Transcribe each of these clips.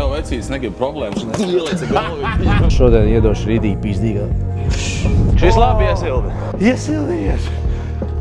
vēl vecīs, negribu problēmas. Ieliec galvu. Šodien iedošu rītīgi pīzdīgā. Šis labi iesildi. Iesildies!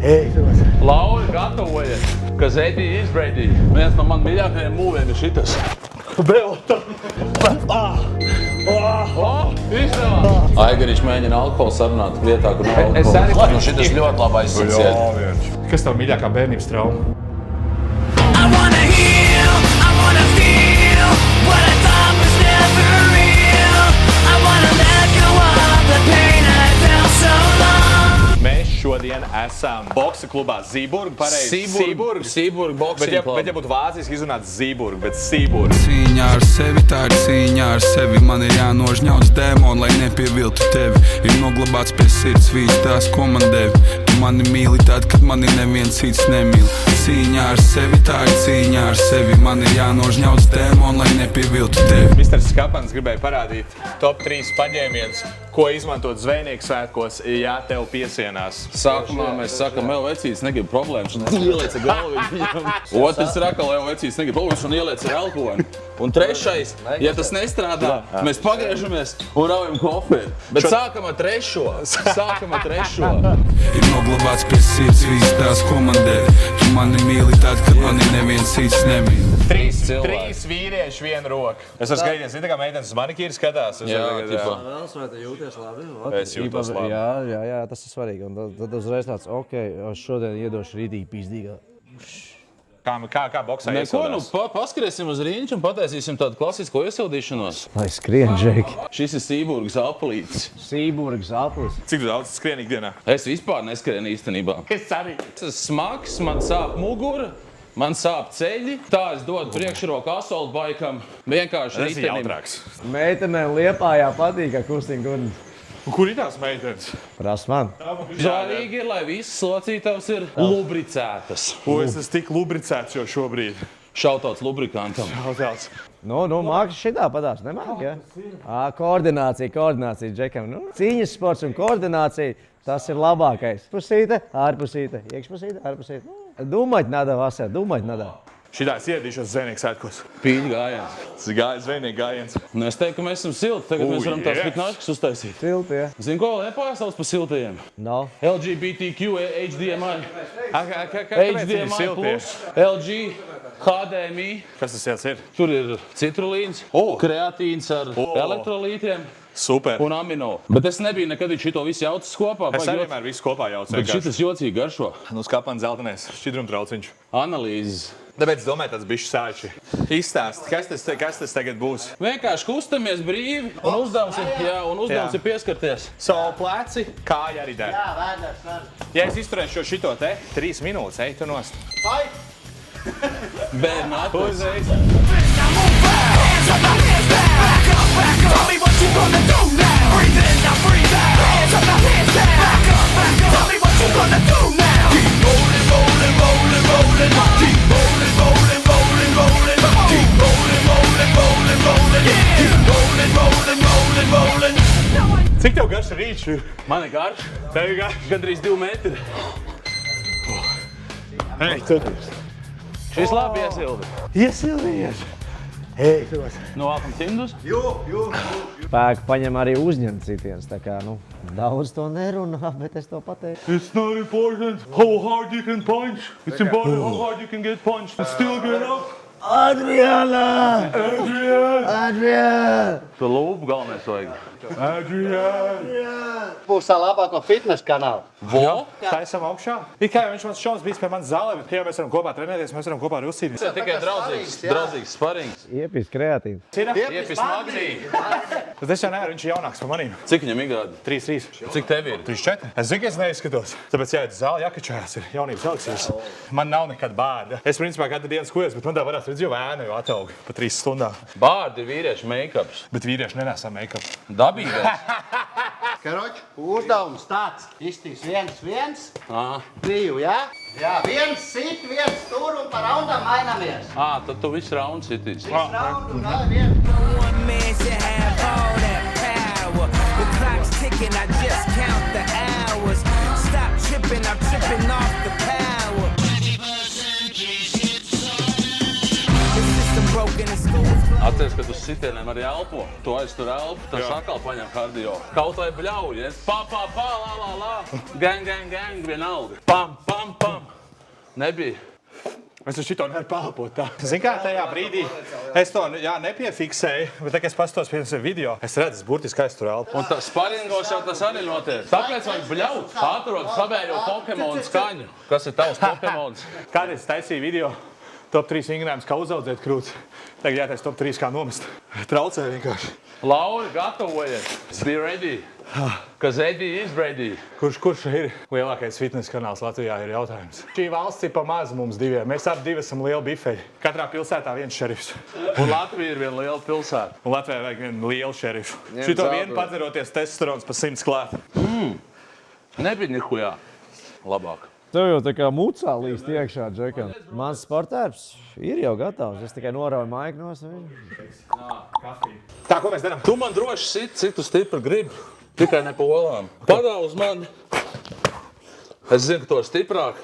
Ej, tos! Lauri, gatavojies, ka Zētī izbraidīja. Viens no man mīļākajiem mūviem ir šitas. Izdevās! Aigariņš mēģina alkoholu sarunāt vietā, kur nav alkohola. Nu šitas ļoti labi aizsiciet. Kas tev mīļākā bērnības trauma? I wanna heal, I wanna feel what I thought was never real. I wanna let go of the pain I felt so long. Mēs šodien esam boksa klubā Zīburg, pareizi? Sīburg boxing club. Bet ja būtu vāciski izrunāts Zīburg, bet Sīburg. Cīņā ar sevi, tā ir cīņā ar sevi. Man ir jānožņauc dēmoni, lai nepieviltu tevi. Ir noglabāts pie sirds vīds tās, ko man devi. Tu mani mīli tad, kad mani neviens cits nemīl. Cīņā ar sevi, tā ir cīņā ar sevi. Man ir jānožņauc dēmoni, lai nepieviltu tevi. Mr. Skapans gribēja parādīt top 3 paņēmiens, ko izmantot zvejnieku svētkos, ja tev piesienās. Sākumā mēs sakam, vēl vecīs, negribu problēmas. Ieliec galvu viņam. Otrs raka, vēl vecīs, negribu problēmas un ieliec ar alkoholu. Un trešais, ja tas nestrādā, mēs pagriežamies un raujam koferi. Bet sākam ar trešo. Ir noglabāts pie sirds vīds tās, ko man devi. Tu mani mīli tad, kad mani neviens cits nemīl. Trīs vīrieši, viena roka. Es varu skatīties, kā meitenes uz manikīru skatās. Vēlas, vai tu jūties labi? Es jūtos labi. Jā, tas ir svarīgi. Un tad uzreiz tāds, šodien iedošu rītīgi pīzdīgā. Kā boksā Neko, iesildās? paskriesim uz riņķi un pataisīsim tādu klasisko iesildīšanos. Lai skrien, Džeki. Šis ir Sīburgas aplītis. Sīburgas aplis. Cik tu daudz skrien ikdienā? Es vispār neskrienu īstenībā. Es arī. Tas smags, man sāp mugura, man sāp ceļi. Tā es dodu priekšroku asoltbaikam, vienkārši Tas ir ritenim. jautrāks. Meitenēm Liepājā patīk, ka kustīm gurni. Un kur ir tās meitenes? Prasa man. Svarīgi ir, lai visas locītavas ir lubricētas. O, es esmu tik lubricēts jau šobrīd. Šautauts lubrikantam. Jautājums. Mākslinieks šitā padās, nemāk, ja? Koordinācija, Džekam. Cīņas sports un koordinācija, tas ir labākais. Pusīte, ārpusīte, iekšpusīte, ārpusīte. Думать надо, Вася, думать надо. Šitā es iedīšos zvejnieku svētkos. Pīļu gājiens. Tas ir zvejnieku gājiens. Nu, es teiktu, ka mēs esam silti. Tagad mēs varam tās piknāškas uztaisīt. Silti, ja? Zini, ko vēl nepārstāvs par siltajiem? No. LGBTQ, HDMI, HDMI HDMI+, LG, HDMI. Kas tas ir? Tur ir citrulīns, kreatīns ar elektrolītiem Super. un amino. Bet es nebiju nekad šito visu jaucis kopā. Es arī vienmēr visu kopā jaucu. Bet šitas jocīgi garšo. Nu, Skapans zeltenais šķidrumtrauciņš. Analīzes. Tāpēc es domāju, tāds bišķi sāči. Izstāst, kas tas tagad būs? Vienkārši kustamies brīvi un uzdevums ir pieskarties. Savu pleci, kāja arī der. Ja es izturēšu šito te 3 minūtes, ej tu nost. Bērni atpūs. Uzreiz. Tell me what you gonna do now. Breathe in, now breathe out. Hands up, now hands down. Back up. Tell me what you gonna do now. Keep rolling, rolling, rolling, rolling. Keep rolling, rolling, rolling, rolling. Keep rolling, rolling, rolling, rolling. Keep rolling, rolling, rolling, rolling. Cik tev garš rīč? Man ir garš. Tev ir garš? Gandrīz 2 metri. Ej, tu. Šis labi iesildi. Iesildies! Ej, tos! Novākam cimdus. Pēku paņem arī uzņemt citiens, tā kā, daudz to nerunā, bet es to pateiktu. It's not important how hard you can punch. It's important how hard you can get punched and still get up. Adriana! Adriana! To lūpu galvenais vajag. Adrian! Būs tā labāko fitness kanāla. Vo? Taisam augšā. Ir kā viņš mans šons bijis pie manas zālē, bet ja mēs varam kopā trenēties, mēs varam kopā arī uzcīnīt. Tas ir tikai draudzīgs sparings. Iepis kreatīvi. Iepis magnī. Tad es jau nevaru, viņš ir jaunāks par manīm. Cik viņam igādi? 3-3. Cik tev ir? 3-4. Es zinu, ka es neizskatos. Tāpēc jāiet uz zāli, jākačājās ir jaunības eliksīrs. Man nav nekad bārda. Es principā katru dienu skojos, bet man tā varētu redzēt, jo ēna jau atauga pa 3 stundām. Bārdi ir vīriešu make-ups. Bet vīrieši nenēsā make-up. Dabīgais. Karoči, uzdevums tāds. Iztīs 1-1. Ā, 2, jā? Jā, 1 sit, 1 tur un par raundām mainamies. tad tu viss rauns sitīs. Raundu un vēl 1. One man should have all that power. The clock's ticking, I just count the hours. Stop tripping, I'm tripping off the power. The system broken, the school's closed. Pacies, ka tu sitieniem arī elpo. Tu aiztur elpu, tas atkal paņem kardio. Kaut vai bļaujies. Pa, la. Gang, vienalga. Pam. Nebija. Es uz šito nevaru palpot tā. Zini kā, tajā brīdī es to nepiefiksēju, bet tā, kad es pastos pēc video, es redzu, burtiski aiztur elpu. Un tas sparingos jau tas arī notiek. Tāpēc vajag bļaut. Atrod sabējo Pokemonu skaņu. Kas ir tavs Pokemons? Kādreiz taisīju video, top 3 vingrinājums, kā uzaudzēt krūts. Tagad jātais top 3, kā nomest. Traucē vienkārši. Lauri, gatavojies. Be ready. Cause Eddie is ready. Kurš ir lielākais fitness kanāls Latvijā, ir jautājums. Šī valsts ir pa maz mums diviem. Mēs ap divi esam lieli bifeļi. Katrā pilsētā viens šerifs. Un Latvija ir viena liela pilsēta. Un Latvijā vajag vienu lielu šerifu. Šito vienu padzeroties testosterons pa 100 klāt. Nebija nihujā. Labāk. Tev jau tā kā mucā līst iekšā, Džekam. Mans sportērs ir jau gatavs. Es tikai norauju maiku no viņu. Tā, ko mēs darām? Tu man droši sit, cik tu stipri gribi. Tikai ne pa olām. Padā uz mani. Es zinu, ka to ir stiprāk.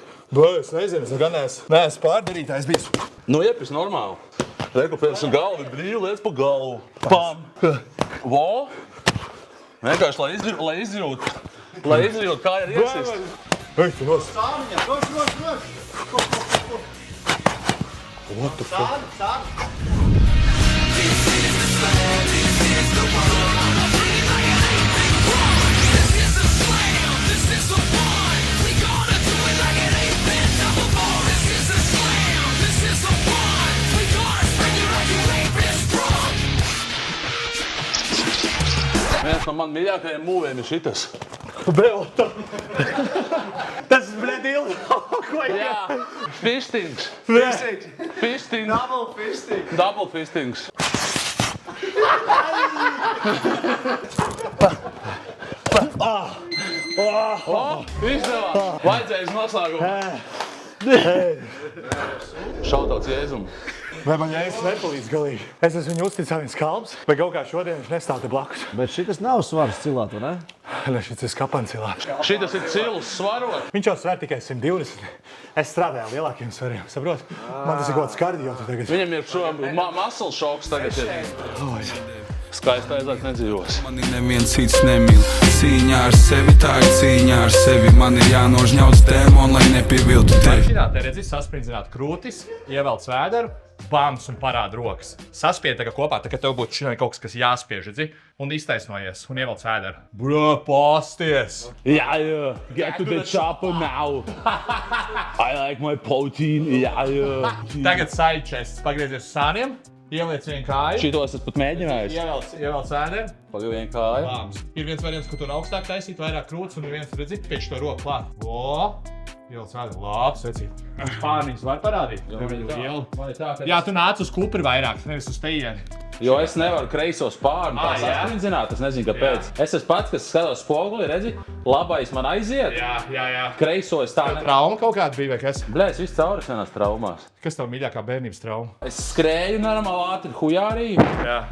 Es nezinu, es gan neesmu pārdarītājs bijis. Nu, iepis normāli. Reku, piemēram, galva ir brīvi, liec pa galvu. Pam. Vo. Vienkārši, lai izjūtu, kā ir iesist. Ej, tu nos. Sāmiņa, doš. What the fuck? Sāmi. Viens no man mīļākajiem mūviem ir šitas. Belta. Tas ir bledīli. Ko ir? Jā, fistings. Fistings. Double fistings. Izdevās. Vajadzēja uz noslēgumu. Šautauts Jēzumu. Vai man Jēzus nepalīdz galīgi? Es esmu viņu uzticāviens kalps, bet kaut kā šodien viņš nestāv te blakus. Bet šitas nav svars cilāt, vai ne? Ne, šis ir skapancilā. Šitas ir cils svarot. Viņš jau svēr tikai 120. Es strādāju lielākiem svariem, saprot? Man tas ir kaut kāds kardio tagad. Viņam ir šo muscle šoks tagad ir. Skaisti aizāk nedzīvos. Mani neviens cits nemīl. Cīņā ar sevi, tā ir cīņā ar sevi. Man ir jānožņauc dēmon, lai nepieviltu tevi. Šitā te redzi saspringzināt krūtis, ievelc vēderu, bams un parāda rokas. Saspied tagad kopā, tā kā tev būtu šodien kaut kas jāspiež, redzi? Un iztaisnojies, un ievelc vēderu. Bro, pasties! Yeah. Get to the chopper now. I like my protein. Yeah. Tagad side chests, pagriezies uz sāniem, ieliec vienu kāju. Šitos es pat mēģināju. Ievelc vēderu. Pagaid vienu kāju. Bams. Ir viens variants, kur tur augstāk taisīt, vairāk krūtis, un ir viens, redzi, pieši to roku klāt. O! Ievelc vēderu. Labs, vecīt. Pārniņas var parādīt? Jā, tu nāc uz kupri vairāk, nevis uz teieni. Jo es nevaru kreiso spārnu tā saspringzināt, es nezinu, kāpēc. Es esmu pats, kas skatos spoguli, redzi, labais man aiziet. Jā. Kreiso es tā Trauma kaut kāda bija, vai kas? Blē, es visu cauri vienās traumās. Kas tev mīļākā bērnības trauma? Es skrēju normāli ātri hujārī,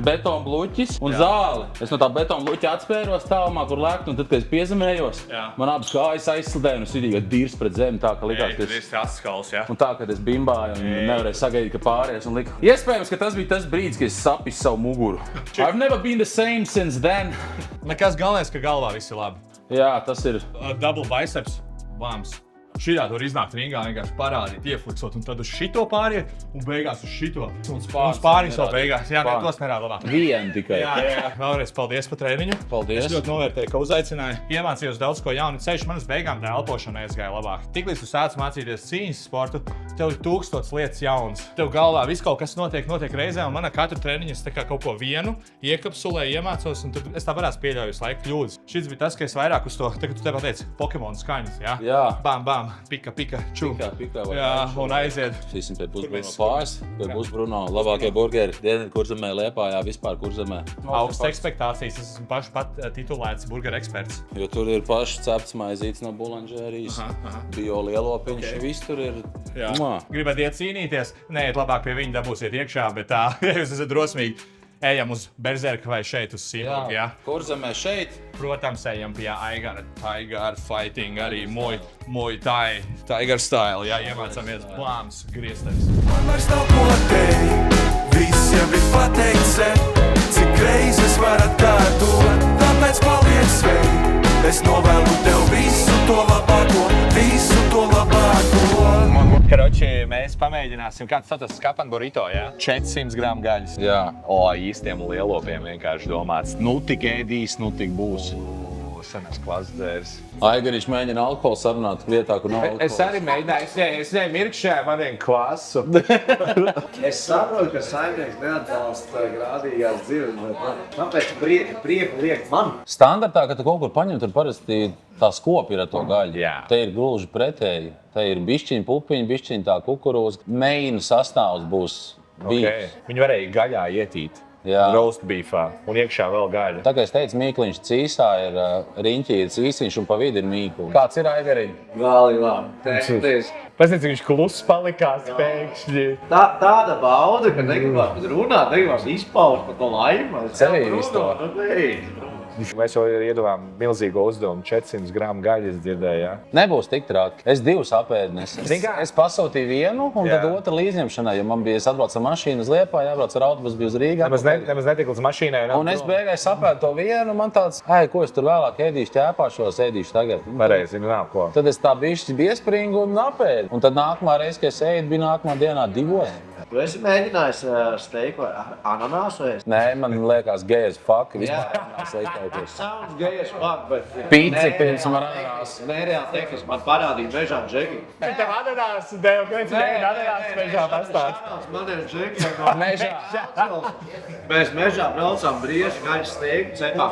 betonu bluķis un zāli. Es no tā betonu bluķa atspēros tālumā, kur lēkt, un tad, kad es piezemējos, man abas kājas aizslidēja un es vidīgi dīrs pret zemi, tā, ka likās, ka es... Un tā, kad es bimbāju un nevarēju sagaidīt, ka pāries un lika. Iespējams, ka tas bija tas brīdis, kad es sapis savu muguru. I've never been the same since then. Nekas galvenais, ka galvā viss ir labi. Jā, tas ir. Double biceps, bams. Šitā tur iznākt ringā, vienkārši parādīt, iefliksot, un tad uz šito pāriet, un beigās uz šito. Un spārniņš vēl beigās. Jā, ne, tos nerāda labāk. Vienu tikai. Jā. Vēlreiz paldies par treniņu. Paldies. Es ļoti novērtēju, ka uzaicināju. Iemācījos daudz ko jaunu. Ceļš manas beigām tā elpošana aizgāja labāk. Tiklīdz tu sāc mācīties cīņas sportu, tev ir 1000 lietas jaunas. Tev galvā viss kaut kas notiek reizē, un man ar katru treniņu es tā kā kaut ko vienu iekapsulēju, iemācos, un tad es tā varētu pieļauju visu laiku kļūdas. Šis bija tas, ka es vairāk uz to, tagad tu te pateici, Pokemon skaņas, jā? Jā. Bam, pika, čū. Pika, jā, un aiziet. Šīsim pie Busbruno pāris, pie Busbruno labākie burgeri Dienvidu Kurzemē, Liepājā, vispār Kurzemē. Augstas ekspektācijas, es esmu pašu pat titulēts burgeru eksperts. Jo tur ir paši cepts maizītes no bulanžērijas, bio lielopiņš, viss tur ir. Gribat iet cīnīties? Nē, labāk pie viņa dabūsiet iekšā, bet tā, ja jūs esat drosmīgi, ejam uz Berzerka vai šeit uz Sīburgu, jā? Kurzemē šeit? Protams, ejam pie Aigara, Tiger Fighting, arī Muay Thai, Tiger Style, jā, iemācāmies blāms grieztais. Man vairs nav ko teikt, visi jau ir pateikts, cik reizes var atkārtot, tāpēc paliec sveiks. Es novēlu tev visu to labāko, visu to labāko. Karoči, mēs pamēģināsim, kāds tas skapan burrito, jā? 400 gramu gaļas. Jā. O, īstiem lielopiem vienkārši domāts. Nu tik ēdīs, nu tik būs. Senas klases dzērs. Aigariņš mēģina alkoholu sarunāt vietā, kur nav alkohols. Es arī mēģināju, es nemirkšēju man vienu klasu. Es saprotu, ka saimnieks neatbalsta grādīgās dzīves, bet kāpēc prieku liek man? Standartā, kad tu kaut kur paņem, tur parasti tā skopi ir ar to gaļu. Jā. Te ir gluži pretēji. Te ir bišķiņa pupiņa, bišķiņa tā kukurūza. Meina sastāvs būs bijis. Viņi varēja gaļā ietīt. Jā. Roast beefā un iekšā vēl gaļa. Tā kā es teicu, mīkliņš cīsā ir riņķītis īsiņš un pa vidu ir mīkli. Kāds ir Aigariņ? Galīgi. Pasniedz, viņš kluss palikās pēkšņi. Tāda bauda, ka negribas runāt, negribas izpaust par to laimu. Sevī visu to. Mēs jau iedavām milzīgo uzdevumu 400 gramu gaļas dzirdēju, jā? Nebūs tik traki. Es 2 apēdu nesu. Zini kā? Es pasūtīju vienu un Jā. tad otru līdzņemšanai, jo man bija atbrauc ar mašīnu uz Liepā, jābrauc ar autobusu, bija uz Rīgā. Nemaz netika līdz mašīnai. Un es beigās sapēdu to vienu, man tāds, ko es tur vēlāk ēdīšu, ķēpāšos, ēdīšu tagad. Pareizi, nav ko. Tad es tā bišķi biespringu un apēdu. Un tad nākamā reize, kad es ēdu, bija nākamā dienā 2. Tu esi mēģinājis steiku vai ananāsu ēst? Nē, man liekas, gay as fuck. Vispār ananās eikauties. Sounds gay as fuck, bet... Pīci, piemēram, ar ananās. Nereāli tehniski man parādīja mežā džeki. Tev ananās dēļ, kāpēc nevienu ananās mežā pastāst? Man ir džeki no Mežā. Mēs mežā braucām brieži, gaļas steiku, cepām.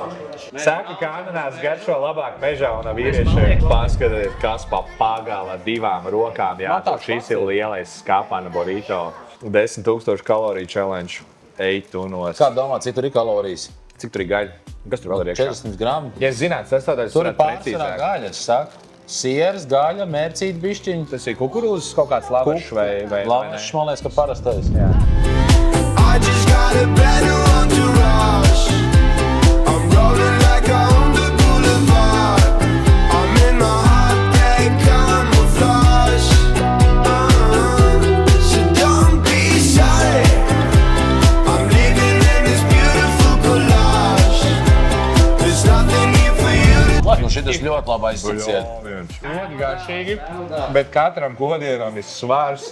Saka, ka ananās garšo labāk mežā un vīriešiem. Paskatiet, kas pa pagala 2 rokām. Jā, šis ir lielais skapana burrito. 10,000 kaloriju challenge. Ej tu nos. Kā domā, cik tur ir kalorijas? Cik tur ir gaļa? Kas tur vēl ir iekšā? 40 gramu. Ja zinātu, sastāvdaļas Tur ir varētu pārsvarā precīzāk. gaļa, es saku. Sieras, gaļa, mērcīt bišķiņi. Tas ir kukurūzas kaut kāds lavašs vai Lavašs, man liekas, ka parastais. I just got a better entourage. I'm rolling like I'm the boulevard. I'm in my hot day camouflage. So don't be shy. I'm living in this beautiful collage. There's nothing here for you to Nu, šitas ļoti labi aizsiciet. Ļoti garšīgi, bet katram kodienam ir svars.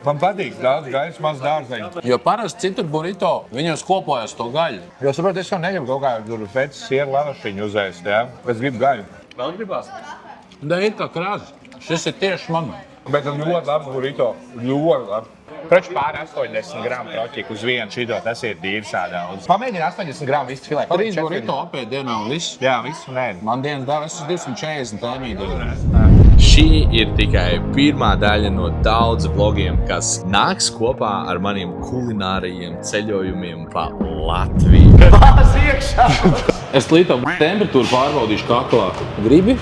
Man patīk daudz gaļas, maz dārzeņu. Jo parasti citur burrito, viņos kopojas to gaļu. Jo saprotu, es jau negribu kaut kādu fetas sieru lavašiņu uzēst, jā? Es gribu gaļu. Vēl gribās? Da ir kā krāzes. Šis ir tieši man. Bet tas ļoti labs burrito. Ļoti labs. Proči pāri 80 gramu proķiku uz vienu šito, tas ir dīvs daudz. Pamēģini 80 gramu visu filē. 3 burrito apēd dienā un viss. Jā, visu nē. Man dienas dāvā, es esmu 240 tēmīdu. Šī ir tikai pirmā daļa no daudz vlogiem, kas nāks kopā ar maniem kulinārajiem ceļojumiem pa Latviju. Es līdz temperatūru pārbaudīšu kaklā. Gribi?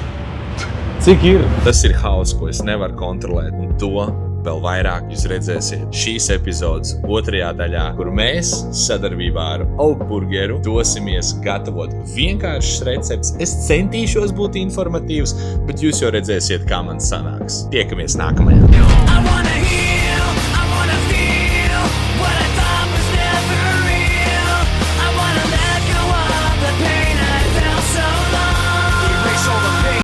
Cik ir? Tas ir hauss, ko es nevaru kontrolēt, un to vēl vairāk jūs redzēsiet šīs epizodes 2. daļā, kur mēs sadarbībā ar Augburgeru dosimies gatavot vienkāršs recepts. Es centīšos būt informatīvs, bet jūs jau redzēsiet, kā man sanāks. Tiekamies nākamajā. I wanna hear